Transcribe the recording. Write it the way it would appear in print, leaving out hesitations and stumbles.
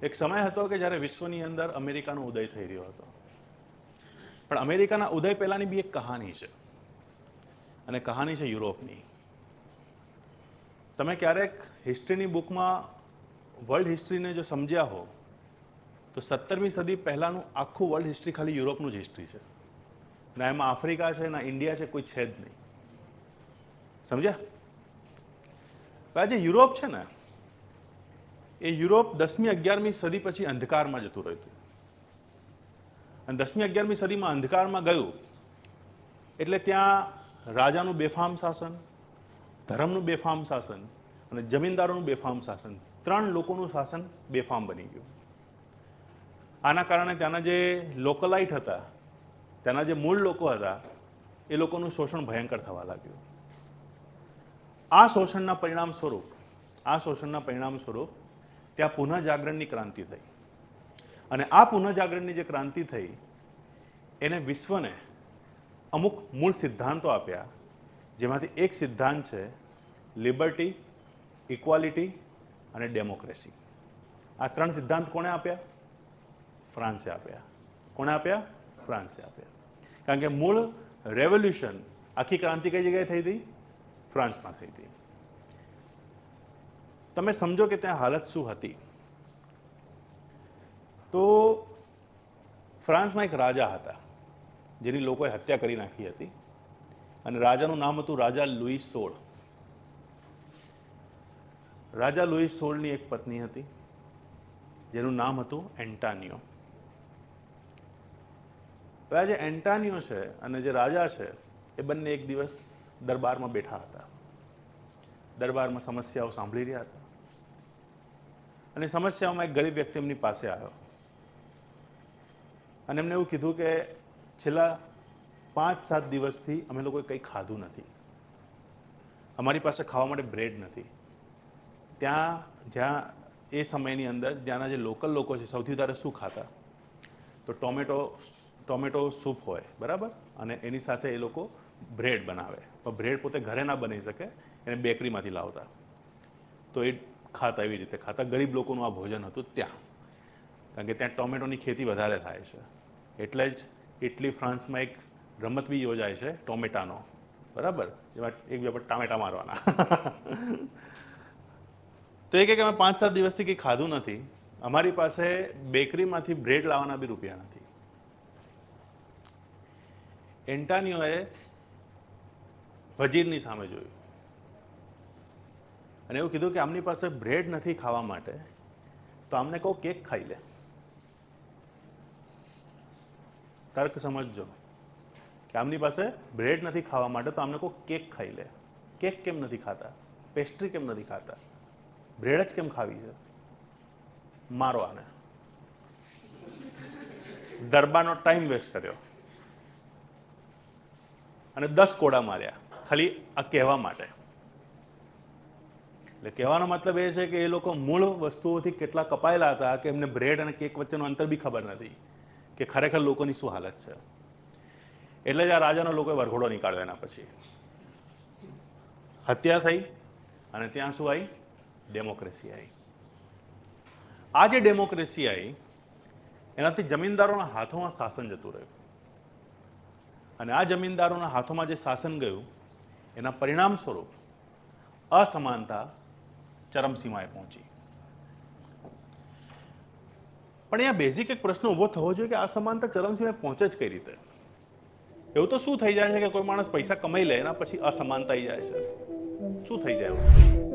એક સમય હતો કે જ્યારે વિશ્વની અંદર અમેરિકાનો ઉદય થઈ રહ્યો હતો, પણ અમેરિકાના ઉદય પહેલાની બી એક કહાની છે, અને કહાની છે યુરોપની. તમે ક્યારેક હિસ્ટ્રીની બુકમાં વર્લ્ડ હિસ્ટ્રીને જો સમજ્યા હો તો 17મી સદી પહેલાંનું આખું વર્લ્ડ હિસ્ટ્રી ખાલી યુરોપનું જ હિસ્ટ્રી છે. ના એમાં આફ્રિકા છે, ના ઇન્ડિયા છે, કોઈ છે જ નહીં. સમજ્યા? આજે યુરોપ છે ને, એ યુરોપ 10મી 11મી સદી પછી અંધકારમાં જતું રહ્યું. અને 10મી 11મી સદીમાં અંધકારમાં ગયું એટલે ત્યાં રાજાનું બેફામ શાસન, ધર્મનું બેફામ શાસન અને જમીનદારોનું બેફામ શાસન, 3 લોકોનું શાસન બેફામ બની ગયું. આના કારણે ત્યાંના જે લોકલાઇટ હતા, ત્યાંના જે મૂળ લોકો હતા, એ લોકોનું શોષણ ભયંકર થવા લાગ્યું. આ શોષણના પરિણામ સ્વરૂપ ત્યાં પુનઃજાગરણની ક્રાંતિ થઈ. અને આ પુનઃજાગરણની જે ક્રાંતિ થઈ એને વિશ્વને અમુક મૂળ સિદ્ધાંતો આપ્યા, જેમાંથી એક સિદ્ધાંત છે લિબર્ટી, ઇક્વાલિટી અને ડેમોક્રેસી. આ 3 સિદ્ધાંત કોણે આપ્યા? ફ્રાન્સે આપ્યા. કોણે આપ્યા? ફ્રાન્સે આપ્યા. કારણ કે મૂળ રેવોલ્યુશન, આખી ક્રાંતિ કઈ જગ્યાએ થઈ હતી? ફ્રાન્સમાં થઈ હતી. તમે સમજો કે ત્યાં હાલત શું હતી. તો ફ્રાન્સના એક રાજા હતા જેની લોકોએ હત્યા કરી નાખી હતી, અને રાજાનું નામ હતું રાજા લુઈ 16. રાજા લુઈ 16ની એક પત્ની હતી જેનું નામ હતું એન્ટાનિયો. આ જે એન્ટાનિયો છે અને જે રાજા છે એ બંને એક દિવસ દરબારમાં બેઠા હતા. દરબારમાં સમસ્યાઓ સાંભળી રહ્યા હતા, અને સમસ્યાઓમાં એક ગરીબ વ્યક્તિ એમની પાસે આવ્યો અને એમને એવું કીધું કે છેલ્લા 5-7 દિવસથી અમે લોકોએ કંઈ ખાધું નથી, અમારી પાસે ખાવા માટે બ્રેડ નથી. જ્યાં એ સમયની અંદર ત્યાંના જે લોકલ લોકો છે સૌથી વધારે શું ખાતા? તો ટોમેટો સૂપ હોય, બરાબર, અને એની સાથે એ લોકો બ્રેડ બનાવે. પણ બ્રેડ પોતે ઘરે ના બનાવી શકે, એને બેકરીમાંથી લાવતા. તો એ ખાતા, એવી રીતે ખાતા. ગરીબ લોકોનું આ ભોજન હતું ત્યાં, કારણ કે ત્યાં ટોમેટોની ખેતી વધારે થાય છે. એટલે જ ઇટલી, ફ્રાન્સમાં એક રમત બી યોજાય છે ટોમેટાનો, બરાબર, જેમાં એક બીજા પર ટામેટા મારવાના. તો એ કહે કે અમે 5-7 દિવસથી કંઈ ખાધું નથી, અમારી પાસે બેકરીમાંથી બ્રેડ લાવવાના બી રૂપિયા નથી. એન્ટાનિયોએ વજીરની સામે જોયું અને એવું કીધું કે આમની પાસે બ્રેડ નથી ખાવા માટે, તો આમને કહો કેક ખાઈ લે. તર્ક સમજજો કે આમની પાસે બ્રેડ નથી ખાવા માટે, તો આમને કહો કેક ખાઈ લે. કેક કેમ નથી ખાતા? પેસ્ટ્રી કેમ નથી ખાતા? બ્રેડ જ કેમ ખાવી છે? મારો આને. દરબારનો ટાઈમ વેસ્ટ કર્યો અને 10 કોડા માર્યા ખાલી આ કહેવા માટે. એટલે કહેવાનો મતલબ એ છે કે એ લોકો મૂળ વસ્તુઓથી કેટલા કપાયેલા હતા કે એમને બ્રેડ અને કેક વચ્ચેનો અંતર બી ખબર નથી કે ખરેખર લોકોની શું હાલત છે. એટલે જ આ રાજાનો લોકોએ વરઘોડો નીકાળ્યો. એના પછી હત્યા થઈ અને ત્યાં શું આવી? ડેમોક્રેસી આવી. આ જે ડેમોક્રેસી આવી એનાથી જમીનદારોના હાથોમાં શાસન જતું રહ્યું, અને આ જમીનદારોના હાથોમાં જે શાસન ગયું એના પરિણામ સ્વરૂપ અસમાનતા ચરમસીમાએ પહોંચી. પણ અહીંયા બેઝિક એક પ્રશ્ન ઊભો થવો જોઈએ કે આ સમાનતા ચરમસીમાએ પહોંચે જ કઈ રીતે? એવું તો શું થઈ જાય છે કે કોઈ માણસ પૈસા કમાઈ લે એના પછી અસમાનતા આવી જાય છે? શું થઈ જાય એવું?